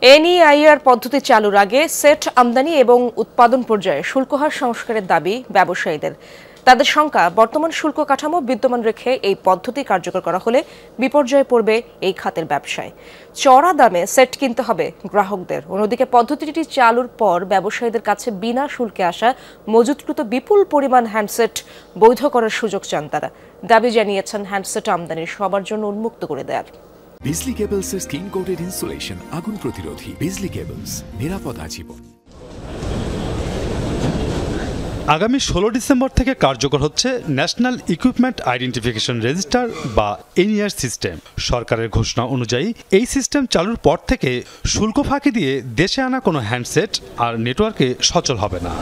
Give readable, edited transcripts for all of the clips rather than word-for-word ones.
NEIR পদ্ধতি চালুর আগে সেট আমদানি এবং উৎপাদন পর্যায়ে শুল্ক হার সংস্কারের দাবি ব্যবসায়ীদের। তাদের শঙ্কা, বর্তমান শুল্ক কাঠামো বিদ্যমান রেখে এই পদ্ধতি কার্যকর করা হলে বিপর্যয়ে পড়বে এই খাতের ব্যবসায়। চড়া দামে সেট কিনতে হবে গ্রাহকদের। অন্যদিকে পদ্ধতিটি চালুর পর ব্যবসায়ীদের কাছে বিনা শুল্কে আসা মজুতকৃত বিপুল পরিমাণ হ্যান্ডসেট বৈধ করার সুযোগ চান তারা। দাবি জানিয়েছেন হ্যান্ডসেট আমদানি সবার জন্য উন্মুক্ত করে দেয়ার। বিজলি কেবলসের স্কিন কোটেড ইনসুলেশন আগুন প্রতিরোধী। বিজলি কেবলস, নিরাপদ আজীবন। আগামী 16 ডিসেম্বর থেকে কার্যকর হচ্ছে ন্যাশনাল ইকুইপমেন্ট আইডেন্টিফিকেশন রেজিস্টার বা এনইআর সিস্টেম। সরকারের ঘোষণা অনুযায়ী এই সিস্টেম চালুর পর থেকে শুল্ক ফাঁকি দিয়ে দেশে আনা কোনো হ্যান্ডসেট আর নেটওয়ার্কে সচল হবে না।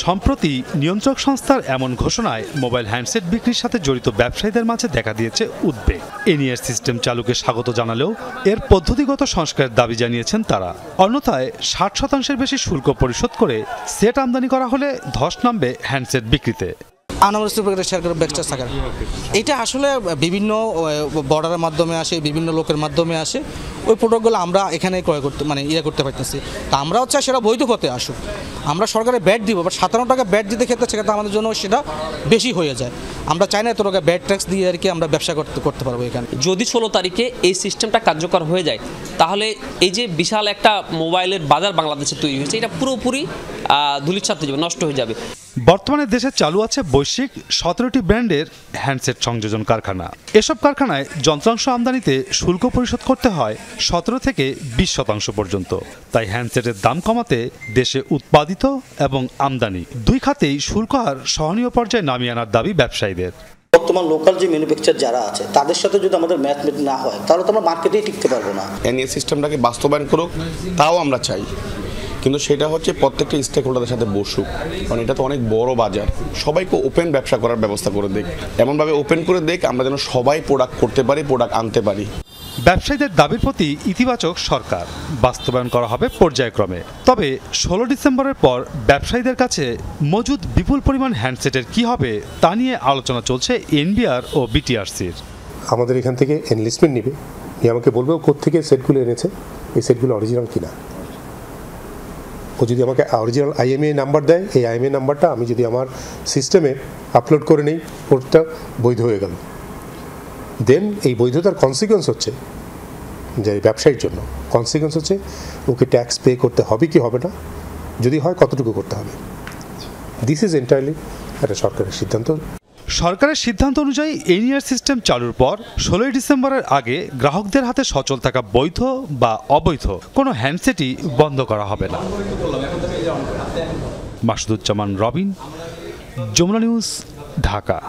সম্প্রতি নিয়ন্ত্রক সংস্থার এমন ঘোষণায় মোবাইল হ্যান্ডসেট বিক্রির সাথে জড়িত ব্যবসায়ীদের মাঝে দেখা দিয়েছে উদ্বেগ। এনইআর সিস্টেম চালুকে স্বাগত জানালেও এর পদ্ধতিগত সংস্কারের দাবি জানিয়েছেন তারা। অন্যথায় 60% বেশি শুল্ক পরিশোধ করে সেট আমদানি করা হলে ধস নামবে হ্যান্ডসেট বিক্রিতে। এটা আসলে বিভিন্ন বর্ডারের মাধ্যমে আসে, বিভিন্ন লোকের মাধ্যমে আসে। ওই প্রোডাক্টগুলো আমরা এখানে ক্রয় করতে করতে পারতেছি। তা আমরাও চাই সেটা বৈধ পথে আসুক। আমরা সরকারে ব্যাট দিব, বাট 57 টাকা ব্যাট দিতে ক্ষেত্রে সেক্ষেত্রে আমাদের জন্য সেটা বেশি হয়ে যায়। আমরা চাই না এত টাকা ব্যাট ট্যাক্স দিয়ে আর কি আমরা ব্যবসা করতে পারবো এখানে। যদি 16 তারিখে এই সিস্টেমটা কার্যকর হয়ে যায়, তাহলে এই যে বিশাল একটা মোবাইলের বাজার বাংলাদেশে তৈরি হয়েছে, এটা পুরোপুরি ধূলিসাৎ হয়ে যাবে, নষ্ট হয়ে যাবে। বর্তমানে দেশে চালু আছে বৈশ্বিক 17টি ব্র্যান্ডের হ্যান্ডসেট সংযোজন কারখানা। এসব কারখানায় যন্ত্রাংশ আমদানিতে শুল্ক পরিশোধ করতে হয় 17 থেকে 20% পর্যন্ত। তাই হ্যান্ডসেটের দাম কমাতে দেশে উৎপাদিত এবং আমদানি দুই খাতেই শুল্ক হার সহনীয় পর্যায়ে নামিয়ে আনার দাবি ব্যবসায়ীদের। বর্তমান লোকাল যে ম্যানুফ্যাকচার যারা আছে তাদের সাথে যদি আমাদের ম্যাচ না হয়, তাহলে তো আমরা মার্কেটেই টিকতে পারবো না। এনইআর সিস্টেমটাকে বাস্তবায়ন করুক, তাও আমরা চাই, কিন্তু সেটা হচ্ছে প্রত্যেকটা স্টেক হোল্ডারের সাথে বসুক। কারণ এটা তো অনেক বড় বাজার, সবাইকে ওপেন ব্যবসা করার ব্যবস্থা করে দেখ, এমনভাবে ওপেন করে দেখ আমরা যেন সবাই প্রোডাক্ট করতে পারি, প্রোডাক্ট আনতে পারি। ব্যবসায়ীদের দাবির প্রতি ইতিবাচক সরকার, বাস্তবায়ন করা হবে পর্যায়ক্রমে। তবে 16 ডিসেম্বরের পর ব্যবসায়ীদের কাছে মজুদ বিপুল পরিমাণ হ্যান্ডসেটের কি হবে তা নিয়ে আলোচনা চলছে এনবিআর ও বিটিআরসির। আমাদের এখান থেকে এনলিস্টমেন্ট নিবে, নিয়ে আমাকে বলবে ও কোত্থেকে সেটগুলো এনেছে, এই সেটগুলো অরিজিনাল কিনা। ও যদি আমাকে অরিজিনাল আইএমএ নাম্বার দেয়, এই আইএমএ নাম্বারটা আমি যদি আমার সিস্টেমে আপলোড করে নিই, ওটা বৈধ হয়ে গেল। দেন এই বৈধতার কনসিকুয়েন্স হচ্ছে যে ব্যবসায়ীর জন্য কনসিকুয়েন্স হচ্ছে ওকে ট্যাক্স পে করতে হবে কি হবে না, যদি হয় কতটুকু করতে হবে। দিস ইজ এন্টায়ারলি একটা সরকারের সিদ্ধান্ত। সরকারের সিদ্ধান্ত অনুযায়ী এনইআর সিস্টেম চালুর পর 16 ডিসেম্বরের আগে গ্রাহকদের হাতে সচল থাকা বৈধ বা অবৈধ কোনো হ্যান্ডসেটই বন্ধ করা হবে না। মাসুদুজ্জামান রবিন, যমুনা নিউজ, ঢাকা।